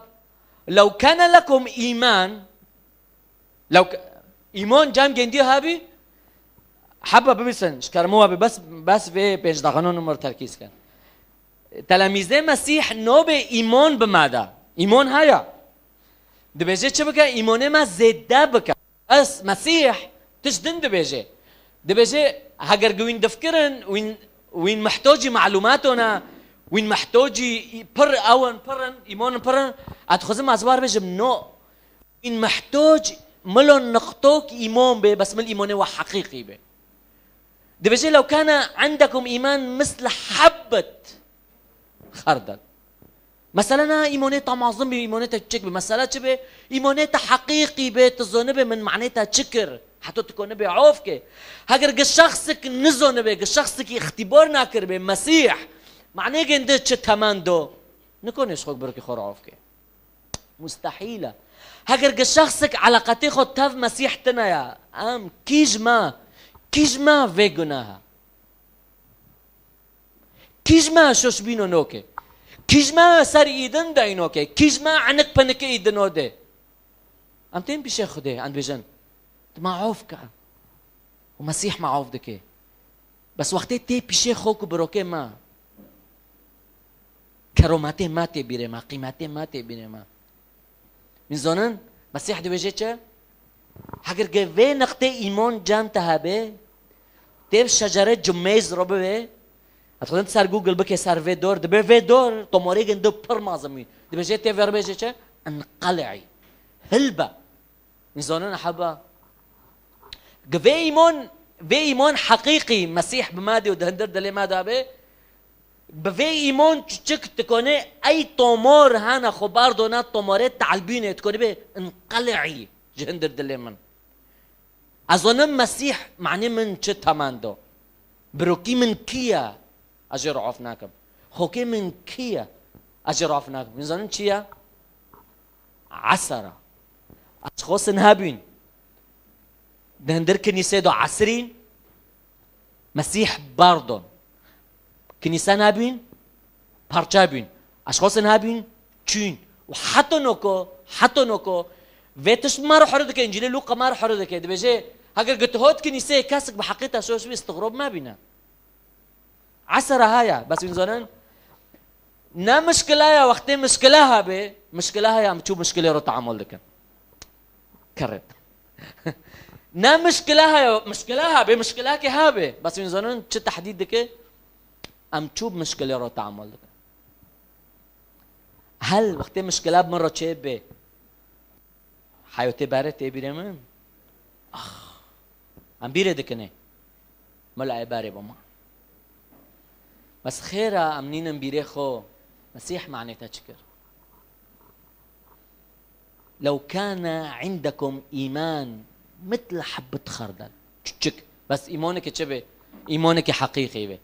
لو كان لكم إيمان إيمان جام جندي هابي حبة ببسن شكرموها بس في بيش دقنون نمر تركيز كان تلاميذ مسيح نوبة إيمان بماذا؟ إيمان هيا دبيجي چه بكا إيمانه ما زيادة بكا أس مسيح تشدن دبيجي هاگر قوين دفكرن وين محتاجي معلوماتنا وين محتاجي پر اون پرن ایمان پرن اتخوزم از بار بجم نو وين محتاج ملون نقطوك ايمان به بس مل ايمانه وحقيقي به ده بيجي لو كان عندكم ايمان مثل حبة خردل مثلا ايمانه معظم بايمانه تشك بمساله چه ايمانه حقيقي به تزونه من معناتها شكر حتى تكون به عوفك هاگر شخصك نزونه به شخصك اختبار ناكر به مسيح معناه جنده چه تمن دو نکنیش خوک برو که خرعاف که مستحيلة هاگر شخصك علاقتي خود تف مسيح تنايا ام كيج ما في گناها كيج ما شوش بينو نوكي كيج ما سر ايدن دا نوكي كيج ما عنك پنك ايدنو ده ام تين بيشه خوده عند بيجن ما عوف که ومسيح ما عوف دكي بس وقتی تي بيشه خوك بروكي ما کرامت ماته بیره ما قیمت ماته بیره ما میزانن مسیح دویجه چه اگر گوه نقطه ایمان جان تهبه تیب شجره جمیز رو بوه اتخوزن سر گوگل بکه سر وی دور دبه وی دور توماره گنده پر مازمی دویجه تیب ور بیجه چه انقلعی هلبه میزانن احبه گوه ایمان حقیقی مسیح بماده و دهندر دلی ماده به بفي ايمان تشك تكوني اي طمور هانا خبار دونات طمورات تعلبينه تكوني به انقلعي جهندر دليمن اظن مسيح معني من چه تماندو بروكي من كيا اجر عفناكم خوكي من كيا اجر عفناكم ميزانن چيا 10 اشخاص هابين دهندر كنيسه دو 10 مسيح باردون كنيسة نابين پرچابين اشخاص نابين چين وحتى نوكو ويتش ما روح حرده انجيل لوقا ما روح حرده كده بيجي هاگر قلت هوت كنيسة كاسك بحقيقتها شوش استغراب ما بينا 10 هايا بس انزانن نا مشكلة يا وقت مشكلة به مشكلة يا تشوف مشكلة رو تعامل لك كرت نا مشكلة يا مشكلة به مشكلة كي هابه بس انزانن چه تحديد دكه ام تشوب مشكله رو تعامل لك هل وقت مشكله بمره چه به حياتي بارت بيره من ام بيره دكنه مل عباره بما بس خيره امنين بيره خو مسيح معناتها شكر لو كان عندكم ايمان مثل حبه خردل تشك بس ايمانك چه ايمانك حقيقي به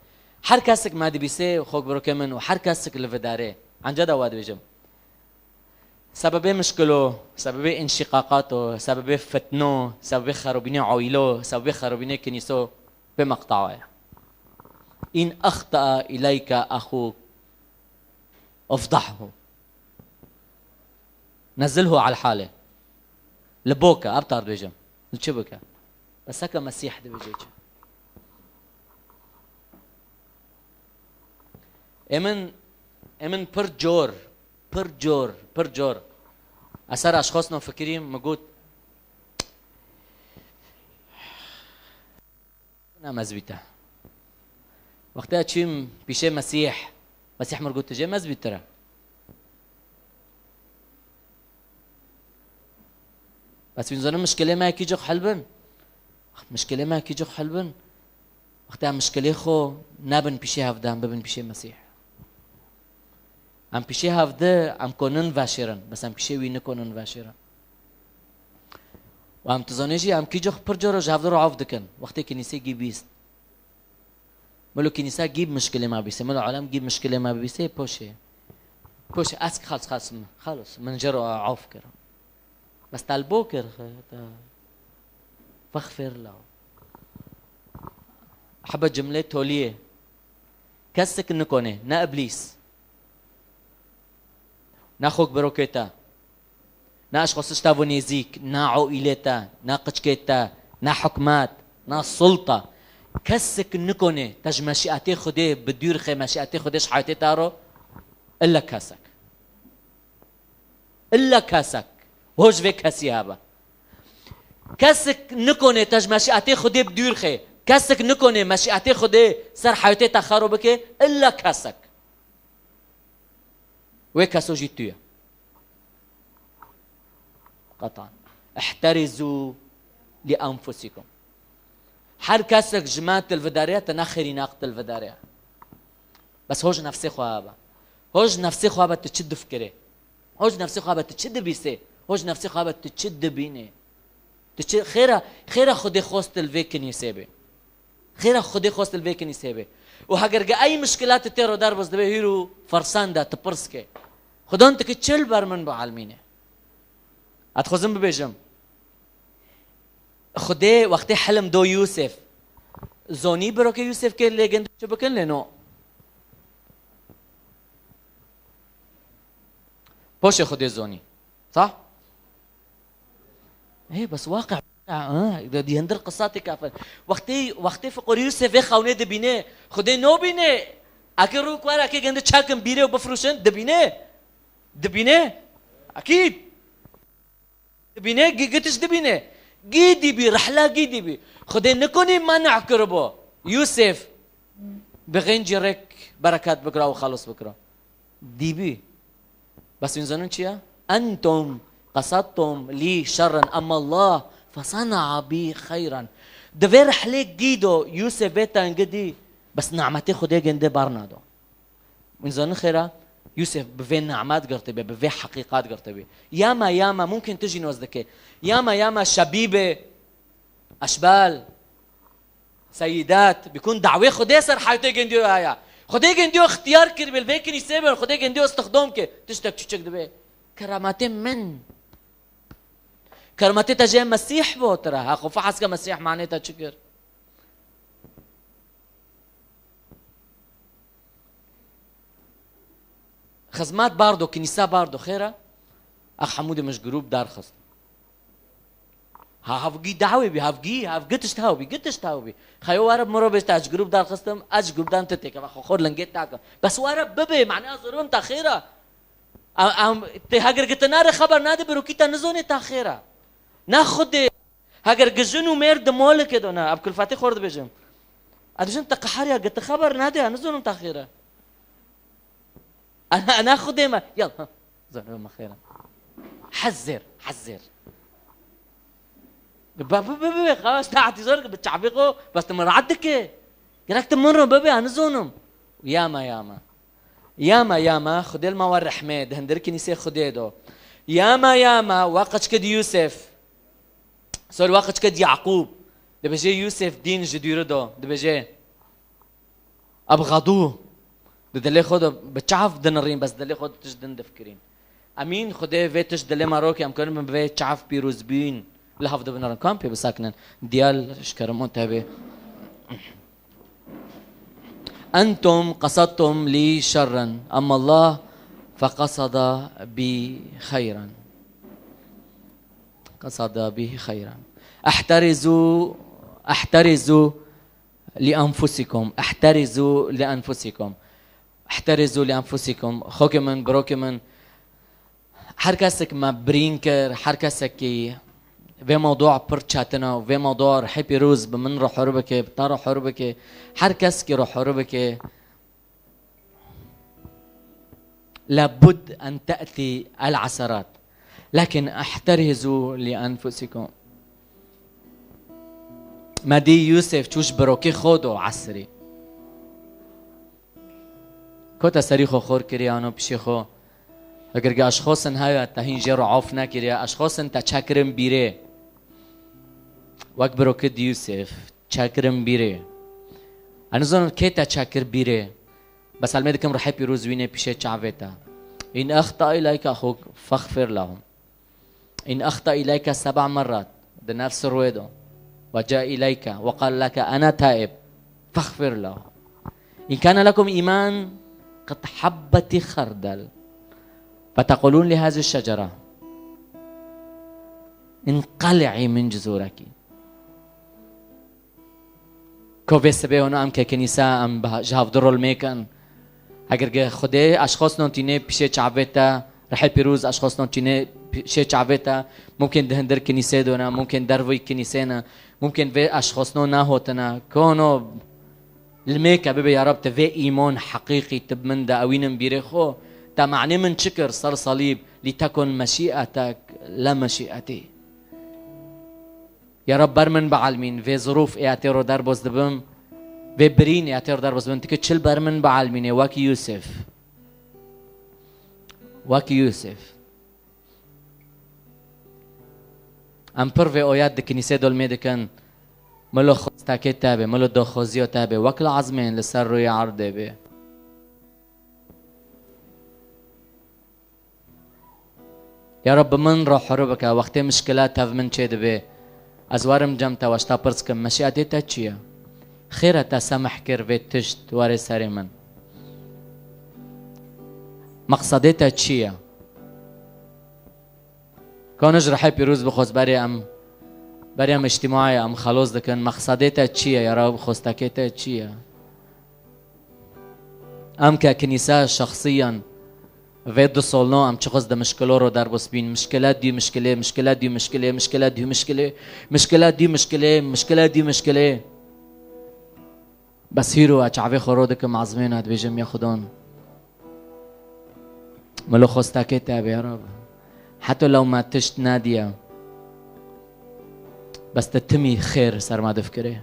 هر کسی که مادی بیسه خوک برو کمن و هر کسی که لوداره عنجد اواد بیجم سبب مشکلو سبب انشقاقاتو سبب فتنو سبب خرابینه عائلو سبب خرابینه کنیسو به مقطعه این اخطأ الیک اخوک افضحه نزله على الحاله لبوكا ابطر بیجم چه بکا بس هکا مسیح دی بیجه امن پر جور اثر اشخاص نافکریم مگود مزبیته وقتی چیم پیشه مسیح مرگود تجه مزبیت تره بس بینزانه مشکله ما کی جو حل بن وقتی مشکله خو نبن پیشه هفدهم ببن پیشه مسیح ام پیشه هفده ام کنن واشرن بس ام پیشه وی نکنن واشرن و ام تزانیجی ام کی جو پر جورو هفده رو عاف دکن وقتی کنیسه گی بیست ملو کنیسه گیب مشکله ما بیسه ملو عالم گیب مشکله ما بیسه پوشه اسک خلاص من جرو عاف کرم بس تالبوكر فاغفر له. أحب الجملة توليه كسك نكونه نا إبليس نا خوك بروكيتا نا أشخاص اشتابوا نيزيك نا عائلتا نا قشكيتا نا حكمات نا السلطة كسك نكونه تج مشيئتي خديه بدير خي مشيئتي خديش حياتي تارو إلا كاسك إلا كاسك وهوش في كاسي هابا كسك نكونه تج مشيئتي خديه بدير خي كسك نكونه مشيئتي خديه سر حياتي تخارو بكي إلا كاسك ويكاسو جيتويا قطعا. احترزوا لأنفسكم. حر كاسك جماعة الفدارية تناخري ناقة الفدارية بس هوج نفسي خوابا هوج نفسي خوابا تتشد فكري هوج نفسي خوابا تتشد بيسي هوج نفسي خوابا تتشد بيني خيرا خدي خوست الفيكن يسيبي خيرا خدي خوست الفيكن يسيبي وهاجرجا أي مشكلات تيرو داربس دبي هيرو فرساندا تبرسكي خدون تكتشل برمن بعالمينه أتخزم ببيجم خدي وقتی حلم دو يوسف زوني بروك يوسف كي ليجند شو بكن لنو بوش خدي زوني صح ايه بس واقع دي هندر قصاتي كافر وقتی فقر يوسف خونه دبينه خدي نو بينه اكرو كوارا كي جند چاكم بيره وبفروشن دبينه اكيد دبينه جيتش دبينه جيدي بي رحلة جيدي بي خدي نكوني منع كربو يوسف بغين جرك بركات بكرة وخلص بكرة دي بي بس ينزلون شيا أنتم قصدتم لي شرا أما الله فصنع بي خيرا دفي رحلة جيدو يوسف بيتا انجدي بس نعمتي خدي جندي بارنادو ينزلون خيرا يوسف بفي نعمات قرطبه بفي حقيقات قرطبه ياما ممكن تجي نوزدك ياما شبيبه اشبال سيدات بيكون دعوه خدي سر حياتي جنديو هيا خدي جنديو اختيار كر بالفيكن يسيبه خدي جنديو استخدامك تشتك تشك دبي كرامات من كرامات تجي مسيح بو ترى اخو فحص كمسيح معناتها شكر خزمات باردو كنيسة باردو خيرة أخ حمودي مش جروب دار خص هافجي دعوة بي هافجي قتش تهاوبي خيو وارب مرة بيستاج جروب دار خصتم أج جروب دان تتك أخو خور لنجيت تاعك بس وارب ببي معناها ظروم تأخيرة تهاجر قتنار خبر نادي بروكيتا نزوني تأخيرة ناخد هاجر جزونو مير دمول كده أنا أبكل فاتي خورد بيجم أدوشن تقحريا قت خبر نادي نزونو تأخيرة أنا أخذ ما يلا زين خيرا حذر خلاص تعطي زرق بتشعبقه بس تمر عدك قالك تمر بابي أنا زونم ياما خد الموار حميد هندر كنيسة خديدو ياما وقت كد يوسف صار وقت كد يعقوب دبجي يوسف دين جديردو دبجي أبغضوه دلي خود بتشعف دنرين بس دلي خود تجدن دفكرين امين خدي فيتش دلي ماروكي ام كان من فيت شعف بيروزبين لهاف دبنر كامبي بساكنن ديال شكرمون تابي انتم قصدتم لي شرا اما الله فقصد بي خيرا قصد به خيرا احترزوا لانفسكم احترزوا لأنفسكم خوكمن بروكمن حركسك ما برينكر حركسك في موضوع برشاتنا وفي موضوع رحيبي روز بمن روح حربك بطار حربك حركسك روح حربك لابد أن تأتي العثرات لكن احترزوا لأنفسكم ما دي يوسف توش بروكي خودو عسري كوتا سريخو خور كريانو بشيخو اگر اشخاص هاي تهين جرو عاف نكري اشخاص انت چاكرم بيره وقت بروكت يوسف چاكرم بيره انا زون كيتا چاكر بيره بس المدكم رح يروز وينه بشي چاويتا ان اخطا اليك اخوك فاغفر لهم ان اخطا اليك 7 مرات ده نفس الرويدو وجاء إليك وقال لك أنا تائب فاغفر له. إن كان لكم إيمان قد حبة خردل فتقولون لهذه الشجرة انقلعي من جذورك. کوویس به اونا هم که کنیسه هم جهاف درول میکن. اگر خدا اشخاص نتینه پیش چعبته رح پیروز اشخاص نتینه پیش چعبته ممکن دهندر کنیسه دونا ممکن دروی کنیسه نه ممکن و اشخاص نه هوتنا کانو الميكا بيبي يا رب تفي إيمان حقيقي تبمن دا أوين بيرخو تا معنى من شكر صار صليب لتكن مشيئتك لا مشيئتي. يا رب برمن بعلمين في ظروف اعتيرو دربوز دبم في برين اعتيرو دربوز دبم تكي تشل برمن بعلمين واكي يوسف واكي يوسف ام پرو اویاد د کنیسه دول میدکن ملو خستاکه تابه ملو دو خوزیو تابه وکل عظمین لسر روی عرده به يا رب من روح حروبك وقت مشكلات هف من شيء دبي أزوارم جمتا واشتا برسكم مشيئتي تاتشيا خيرة تسامح كير بيت تشت واري ساري من مقصدي تاتشيا كونج رح بيروز بخوز بري ام اجتماعي ام خلاص دكن مقصدي تاتشيا يا رب خوستاكي تاتشيا ام ككنيسة شخصيا وید سالنا ام چه قصد مشکلات رو در بس بین مشکلات دی مشکله مشکلات دی مشکله مشکلات دی مشکله مشکلات دی مشکله مشکلات دی مشکله بس هیرو اچعوی خورده که معظمین هد بیجم یا خدان ملو خوستاکه تابه یا رب حتی لو ما تشت نادیه بس تتمی خیر سر ما دفکره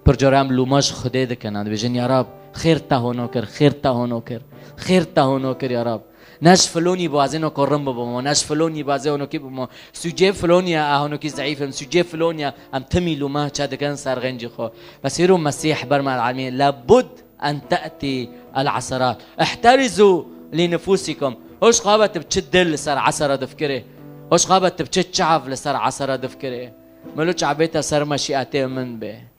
پر جرام لوماش خدا دکنند بیجن یا رب خیر تهونو کر خیر تهونو کر خیر تهونو کر یا رب نش فلونی بازنو کرم بابا نش فلونی بازنو کی بابا سوجه فلونی اهونو کی ضعیفم سوجه فلونی ام تمیلو ما چاد کن سرغنجی خو بس يرو مسيح برمى العالمين لابد ان تاتي العثرات احترزوا لنفوسكم وش قابت بتشد لسر عثره دفكره وش قابت بتشد شعف لسر عثره دفكره ملو شعبيتها سر مشيئته من به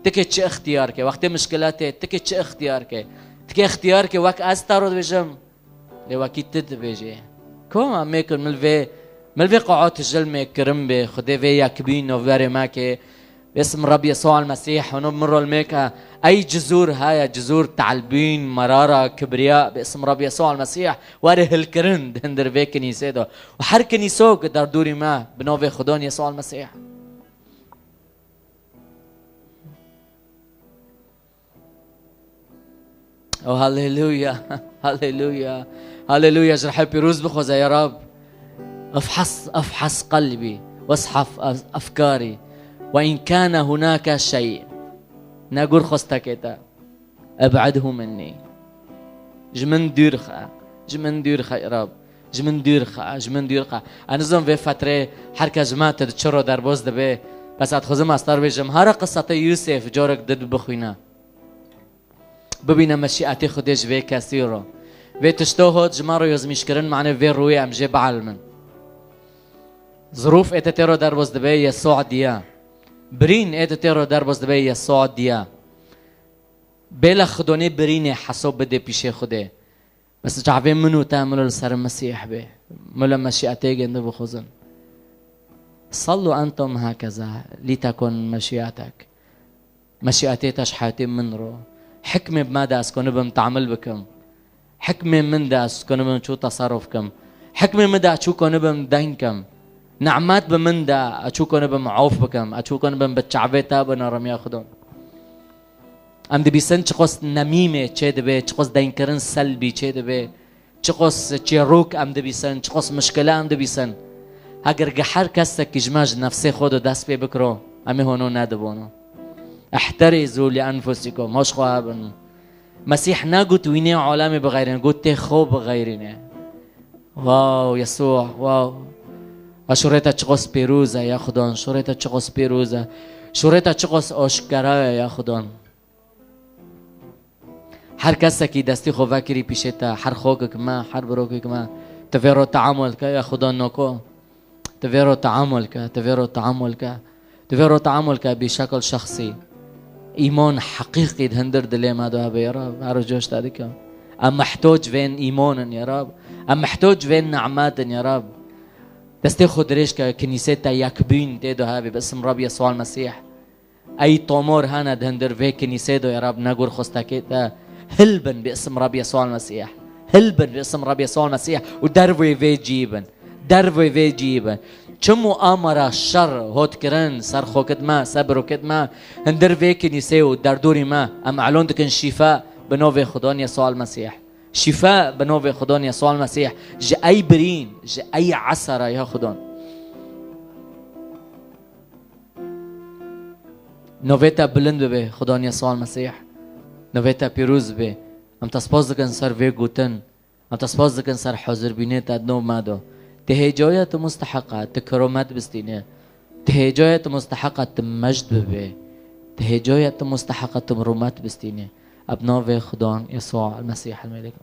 تكتش اختيارك وقت مشكلاتي تكتش اختيارك تكي اختيارك وقت استارد بجم لوقت تد بيجي كوما ميكن ملفي قاعات الجلمة كرمبي خدي في يكبين وفاري ماكي باسم رب يسوع المسيح ونمر الميكا اي جذور هاي جذور تعلبين مرارة كبرياء باسم رب يسوع المسيح واره الكرند هندر في كنيسة دو وحر كنيسوك در دوري ما بنوفي خدون يسوع المسيح او هاليلويا هاليلويا هاليلويا جرح بيروز بخوزة يا رب افحص قلبي واصحف افكاري وان كان هناك شيء نقول خستكتا ابعده مني جمن ديرخا يا رب جمن ديرخا انا زم في فتره حركه جماعه تشرو در باز دبه بس اتخزم استار بجم هر قصه يوسف جورك دد بخوينا ببینم مشیئت خودش و کسی رو و تشتهد جمارو یزمیش کردن معنی و روی امجه بعلمن ظروف اتترو در باز دبی یسوع دیا برین اتترو در باز دبی یسوع دیا بلا خدونه برین حساب بده پیش خوده بس جعبه منو تعملوا لسر المسيح به ملا مشیئته گنده بخوزن صلوا انتم هكذا لتكن مشیئتك مشیئته تشحاتي من رو حكمة بماذا أسكن بهم تعمل بكم حكمة من دا أسكن بهم شو تصرفكم حكمة من دا أشو كن بهم دينكم نعمات بمن دا أشو كن بهم عوف بكم أشو كن بهم بتشعبتا بنا رمي أخذون أم دي بيسن شخص نميمة شيء دبي شخص دين كرن سلبي شيء دبي شخص شيروك أم دي بيسن شخص مشكلة أم دي بيسن هاجر جحر كسك إجماج نفسي خودو دست بي بكرو أمي هونو نادبونو احترزوا لأنفسكم مش خوابن مسيح ناقوت ويني عالمي بغيرنا قوت تخو بغيرنا واو يسوع واو شوريتا تشغس بيروزا يا خدان شوريتا تشغس بيروزا شوريتا تشغس أشكرايا يا خدان هر کسی که دستی خو وکری پیشتا هر خوک ما هر بروک ما تفرو تعامل که یا خدا نکو تفيرو تعاملك بشكل شخصي. إيمان حقيقي دهندر دلي ما دوها يا رب أرجوش تاديك. أم محتاج فين إيمان يا رب، أم محتاج فين نعمات يا رب. تستخد ريش كنيسة يكبين تيدو هابي باسم رب يسوع المسيح. أي طمور هانا دهندر في كنيسة يا رب نقول خستكيتا هلبن باسم رب يسوع المسيح، هلبن باسم رب يسوع المسيح. ودربي في جيبن چمو آمرا الشر هوت كرن صرخو كدما صبرو كدما هندر في كنيسة ودردوري ما أم علون دكن شفاء بنوفي خدون يسوع المسيح، شفاء بنوفي خدون يسوع المسيح. جاي برين جاي عسرة يا خدون نوفيتا بلند به خدون يسوع المسيح، نوفيتا بيروز به. ام تسپاس دکن سر وی گوتن، ام تسپاس دکن سر حاضر بینه تا دنو مادو. تهجایت مستحقه تکرامت بستینه، تهجایت مستحقه تمجد به، تهجایت مستحقه تمرومت بستینه. ابناء خدان يسوع المسيح الملك.